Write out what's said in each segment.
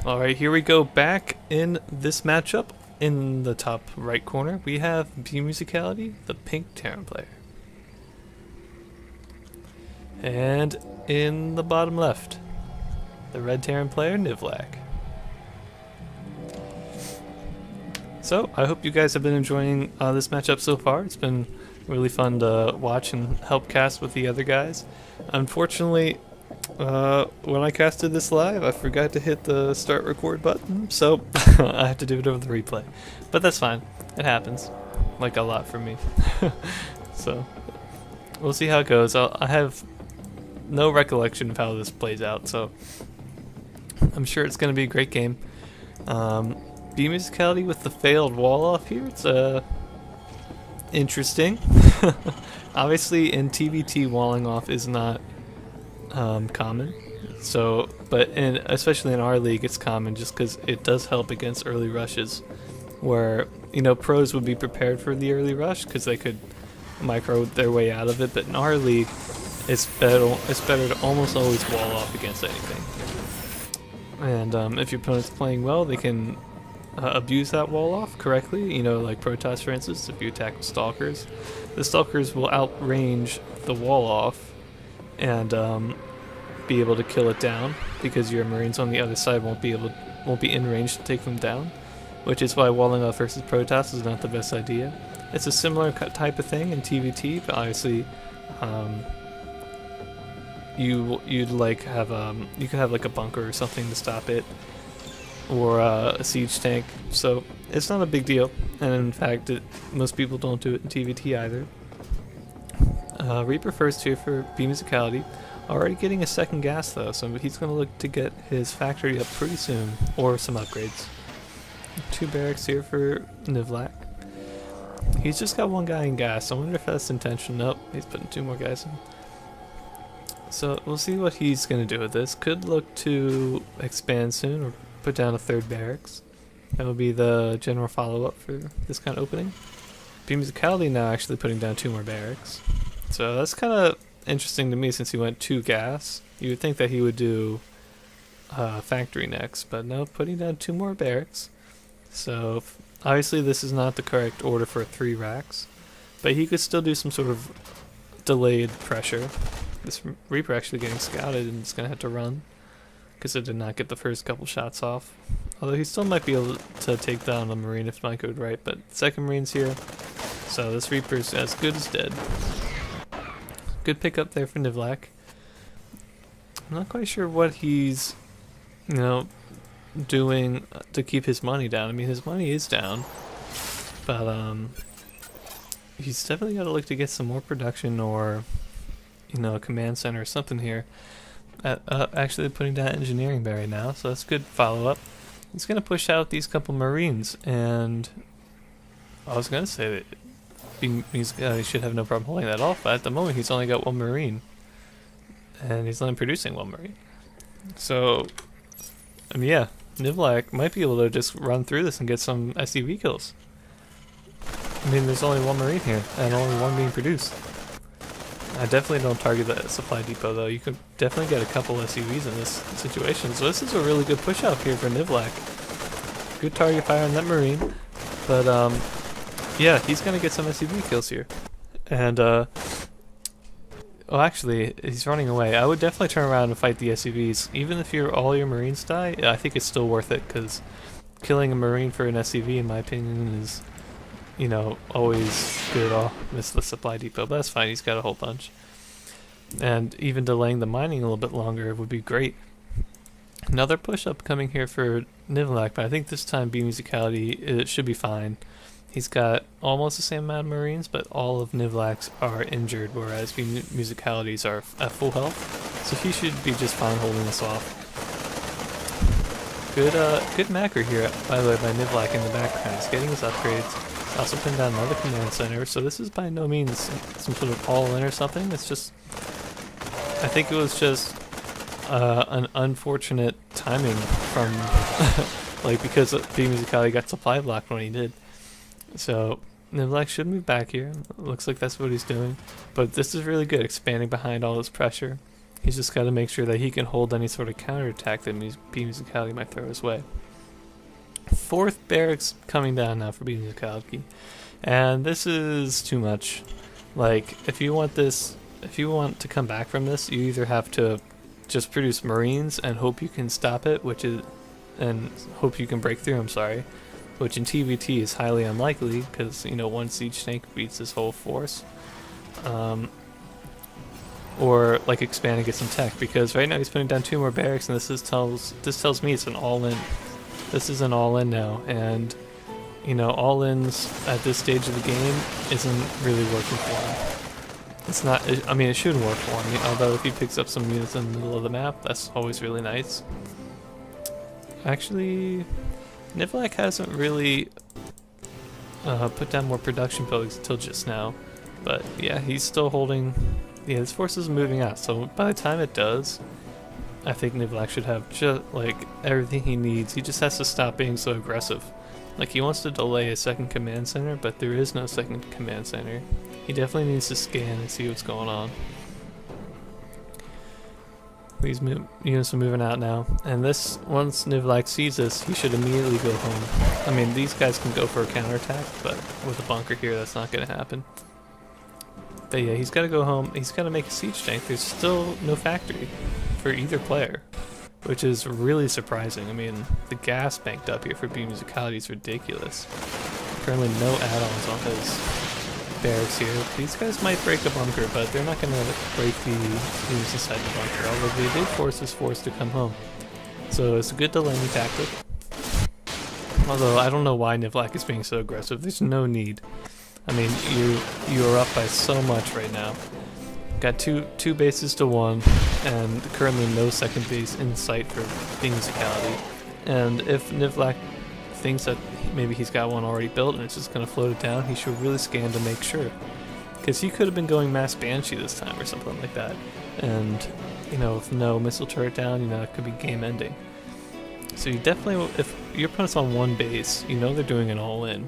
Alright, here we go back in this matchup. In the top right corner, we have Bemusicality, the pink Terran player. And in the bottom left, the red Terran player, Nivlac. So, I hope you guys have been enjoying this matchup so far. It's been really fun to watch and help cast with the other guys. Unfortunately, when I casted this live, I forgot to hit the start record button, so I have to do it over the replay. But that's fine. It happens. Like a lot for me. So, we'll see how it goes. I have no recollection of how this plays out, so I'm sure it's going to be a great game. Bemusicality with the failed wall off here, it's interesting. Obviously in TVT, walling off is not common, so especially in our league it's common just because it does help against early rushes where, you know, pros would be prepared for the early rush because they could micro their way out of it, but in our league it's better to almost always wall off against anything. And if your opponent's playing well, they can abuse that wall off correctly, you know, like Protoss for instance. If you attack with Stalkers, the Stalkers will outrange the wall off and be able to kill it down because your Marines on the other side won't be in range to take them down, which is why walling off versus Protoss is not the best idea. It's a similar type of thing in TVT, but obviously you could have like a bunker or something to stop it, or a siege tank, so it's not a big deal. And in fact, most people don't do it in TVT either. Reaper first here for Bemusicality. Already getting a second gas though, so he's going to look to get his factory up pretty soon, or some upgrades. 2 barracks here for Nivlac. He's just got 1 guy in gas. I wonder if that's intentional. Nope, he's putting 2 more guys in. So we'll see what he's going to do with this. Could look to expand soon, or put down a 3rd barracks. That would be the general follow-up for this kind of opening. Bemusicality now actually putting down 2 more barracks. So that's kind of interesting to me since he went 2 gas. You would think that he would do factory next, but no, putting down 2 more barracks. So obviously this is not the correct order for 3 racks, but he could still do some sort of delayed pressure. This Reaper actually getting scouted and it's going to have to run because it did not get the first couple shots off. Although he still might be able to take down a Marine if Mike would right, but 2nd Marine's here, so this Reaper's as good as dead. Good pickup there for Nivlac. I'm not quite sure what he's, you know, doing to keep his money down. I mean, his money is down, but he's definitely got to look to get some more production, or, you know, a command center or something here. Actually putting down engineering bay right now, so that's good follow-up. He's going to push out these couple Marines, and I was going to say that he should have no problem holding that off, but at the moment he's only got 1 Marine, and he's only producing 1 Marine. So, I mean, yeah, Nivlac might be able to just run through this and get some SUV kills. I mean, there's only 1 Marine here, and only 1 being produced. I definitely don't target that supply depot though. You could definitely get a couple SUVs in this situation. So this is a really good push out here for Nivlac. Good target fire on that Marine. But yeah, he's gonna get some SUV kills here. And oh, actually, he's running away. I would definitely turn around and fight the SUVs. Even if all your Marines die, I think it's still worth it, because killing a Marine for an SUV, in my opinion, is, you know, always good. Oh, missed the supply depot, but that's fine, he's got a whole bunch. And even delaying the mining a little bit longer would be great. Another push-up coming here for Nivlac, but I think this time Bemusicality, it should be fine. He's got almost the same amount of Marines, but all of Nivlac's are injured, whereas Bemusicality's are at full health. So he should be just fine holding this off. Good macro here, by the way, by Nivlac in the background. He's getting his upgrades. Also putting down another command center, so this is by no means some sort of all-in or something. It's just, I think it was just an unfortunate timing from, like, because Bemusicality got supply blocked when he did. So Nivlac should move back here. Looks like that's what he's doing. But this is really good, expanding behind all this pressure. He's just got to make sure that he can hold any sort of counterattack that Bemusicality might throw his way. 4th barracks coming down now for Bemusicality, and this is too much. Like, if you want to come back from this, you either have to just produce Marines and hope you can stop it, and hope you can break through, which in TVT is highly unlikely, because, you know, one siege tank beats his whole force. Or, like, expand and get some tech, because right now he's putting down 2 more barracks, and this tells me it's an all-in. This is an all-in now, and, you know, all-ins at this stage of the game isn't really working for him. It's not, I mean, it shouldn't work for him, although if he picks up some units in the middle of the map, that's always really nice. Actually, Nivlac hasn't really put down more production buildings until just now, but yeah, he's still holding. Yeah, his force is moving out, so by the time it does, I think Nivlac should have just like everything he needs. He just has to stop being so aggressive. Like, he wants to delay a second command center, but there is no second command center. He definitely needs to scan and see what's going on. These units are moving out now, and this, once Nivlac sees this, he should immediately go home. I mean, these guys can go for a counterattack, but with a bunker here, that's not going to happen. But yeah, he's got to go home. He's got to make a siege tank. There's still no factory for either player, which is really surprising. I mean, the gas banked up here for Bemusicality is ridiculous. Currently no add-ons on his barracks here. These guys might break a bunker, but they're not going to break the units inside the bunker, although they did force his force to come home. So it's a good delaying tactic. Although I don't know why Nivlac is being so aggressive. There's no need. I mean, you are up by so much right now. Got two bases to 1, and currently no second base in sight for Bemusicality. And if Nivlac thinks that maybe he's got one already built and it's just going to float it down, he should really scan to make sure. Because he could have been going Mass Banshee this time or something like that. And, you know, with no missile turret down, you know, it could be game ending. So you definitely, if your opponent's on 1 base, you know they're doing an all-in.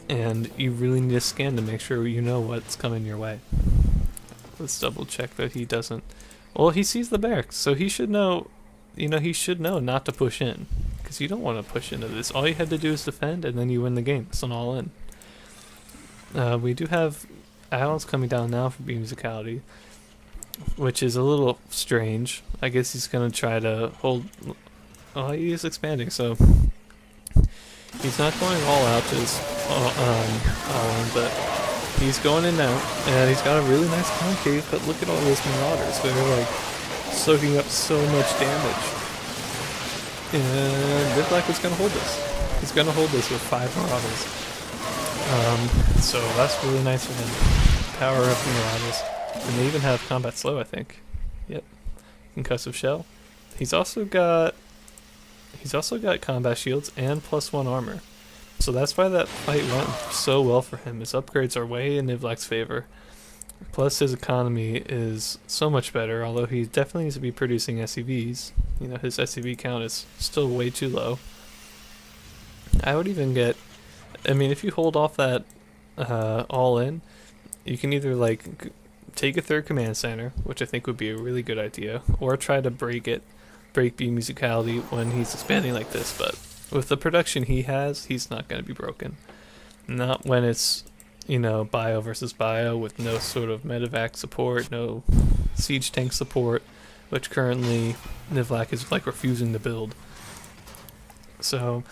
And you really need to scan to make sure you know what's coming your way. Let's double check that he doesn't. Well, he sees the barracks, so he should know, you know, he should know not to push in. Because you don't want to push into this. All you had to do is defend, and then you win the game. It's an all-in. We do have add-ons coming down now for Bemusicality, which is a little strange. I guess he's going to try to hold. Oh, he is expanding, so he's not going all out, just all in, but he's going in now, and he's got a really nice concave. But look at all those marauders; they're like soaking up so much damage. And Nivlac is going to hold this. He's going to hold this with 5 marauders. So that's really nice for him. Power up the marauders, and they even have combat slow, I think. Yep, concussive shell. He's also got combat shields and +1 armor. So that's why that fight went so well for him. His upgrades are way in Nivlac's favor. Plus his economy is so much better, although he definitely needs to be producing SCVs. You know, his SCV count is still way too low. I would even get, I mean, if you hold off that all in, you can either like take a 3rd command center, which I think would be a really good idea, or try to break Bemusicality when he's expanding like this. But with the production he has, he's not going to be broken. Not when it's, you know, bio versus bio with no sort of medevac support, no siege tank support, which currently Nivlac is like refusing to build. So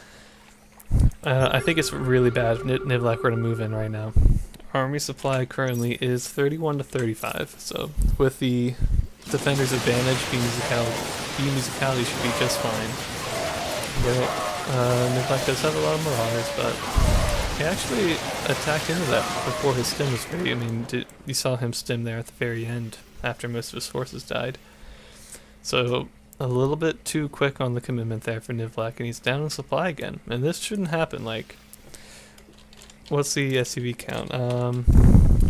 I think it's really bad if Nivlac were to move in right now. Army supply currently is 31 to 35, so with the defender's advantage, Bemusicality should be just fine. But Nivlac does have a lot of marauders, but he actually attacked into that before his stim was ready. I mean, you saw him stim there at the very end after most of his forces died. So a little bit too quick on the commitment there for Nivlac, and he's down in supply again. And this shouldn't happen. Like, what's the SCV count?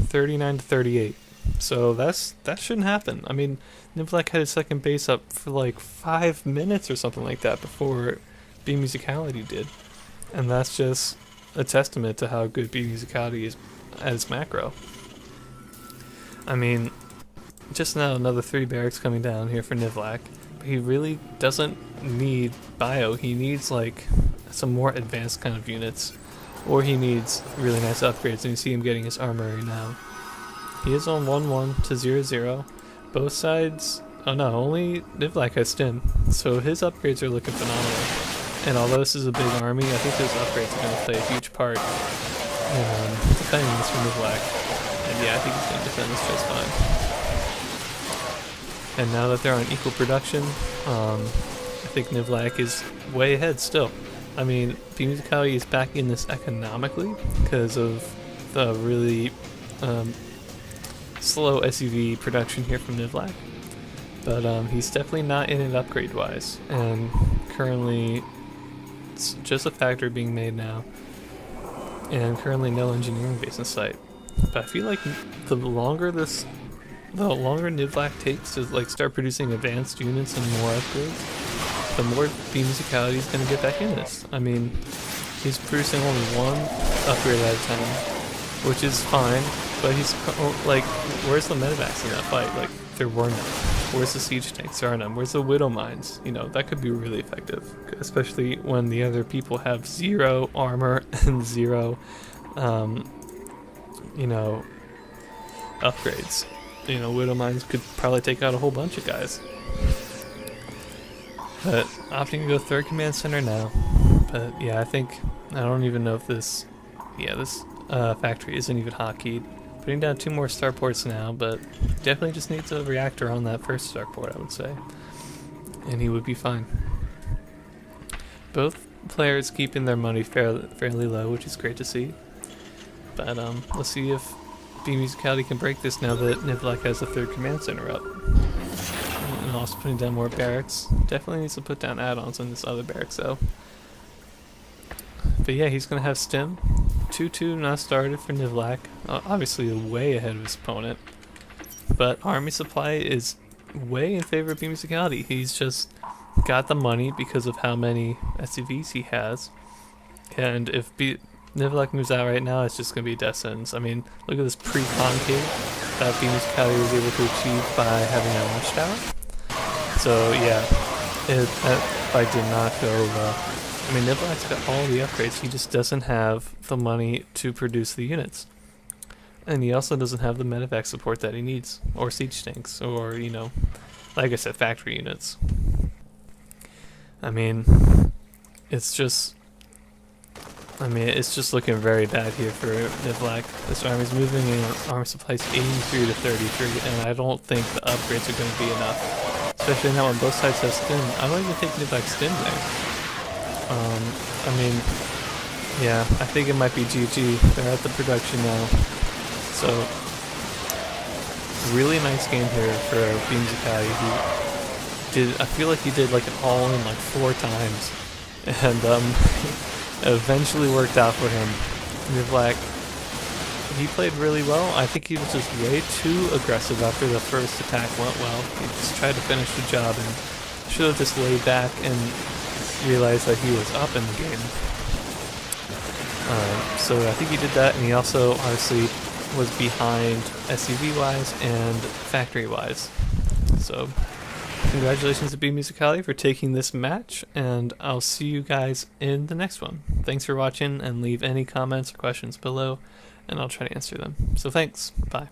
39 to 38. So that shouldn't happen. I mean, Nivlac had his second base up for like 5 minutes or something like that before Bemusicality did. And that's just a testament to how good Bemusicality is at its macro. I mean, just now another 3 barracks coming down here for Nivlac. But he really doesn't need bio. He needs like some more advanced kind of units. Or he needs really nice upgrades, and you see him getting his armory now. He is on 1-1 to 0-0. Both sides... Oh no, only Nivlac has stim. So his upgrades are looking phenomenal. And although this is a big army, I think those upgrades are going to play a huge part in defending this from Nivlac. And yeah, I think he's going to defend this just fine. And now that they're on equal production, I think Nivlac is way ahead still. I mean, Bemusicality is back in this economically because of the really slow SUV production here from Nivlac. But he's definitely not in it upgrade-wise. And currently, it's just a factory being made now. And currently no engineering base in sight. But I feel like the longer Nivlac takes to like start producing advanced units and more upgrades, the more Bemusicality is going to get back in this. I mean, he's producing only 1 upgrade at a time, which is fine, but he's like, where's the medevacs in that fight? Like, there were none. Where's the siege tanks? There are none. Where's the widow mines? You know, that could be really effective, especially when the other people have 0 armor and 0, you know, upgrades. You know, widow mines could probably take out a whole bunch of guys. But opting to go 3rd command center now. But yeah, I don't even know if this factory isn't even hotkeyed. Putting down 2 more starports now, but definitely just needs a reactor on that first starport, I would say. And he would be fine. Both players keeping their money fairly low, which is great to see. But let's see if Bemusicality can break this now that Nivlac has the 3rd command center up. And also putting down more barracks. Definitely needs to put down add-ons on this other barracks though. But yeah, he's going to have stim. 2-2 not started for Nivlac. Obviously way ahead of his opponent. But army supply is way in favor of Bemusicality. He's just got the money because of how many SUVs he has. And if Nivlac moves out right now, it's just going to be death sentence. I mean, look at this pre-concave that Bemusicality was able to achieve by having a watchtower. So yeah, that fight did not go well. I mean, Nivlac's got all the upgrades, he just doesn't have the money to produce the units. And he also doesn't have the medevac support that he needs, or siege tanks, or, you know, like I said, factory units. I mean, it's just looking very bad here for Nivlac. This army's moving in armor supplies 83 to 33, and I don't think the upgrades are going to be enough. Especially now when both sides have stim. I don't even think Nivlac's stim there. I mean, yeah, I think it might be GG. They're at the production now. So, really nice game here for Bemusicality. I feel like he did like an all-in like 4 times. And, it eventually worked out for him. Nivlac, he played really well. I think he was just way too aggressive after the first attack went well. He just tried to finish the job and should have just laid back and realized that he was up in the game. So I think he did that, and he also obviously was behind SUV-wise and factory-wise. So congratulations to Bemusicality for taking this match, and I'll see you guys in the next one. Thanks for watching, and leave any comments or questions below, and I'll try to answer them. So thanks. Bye.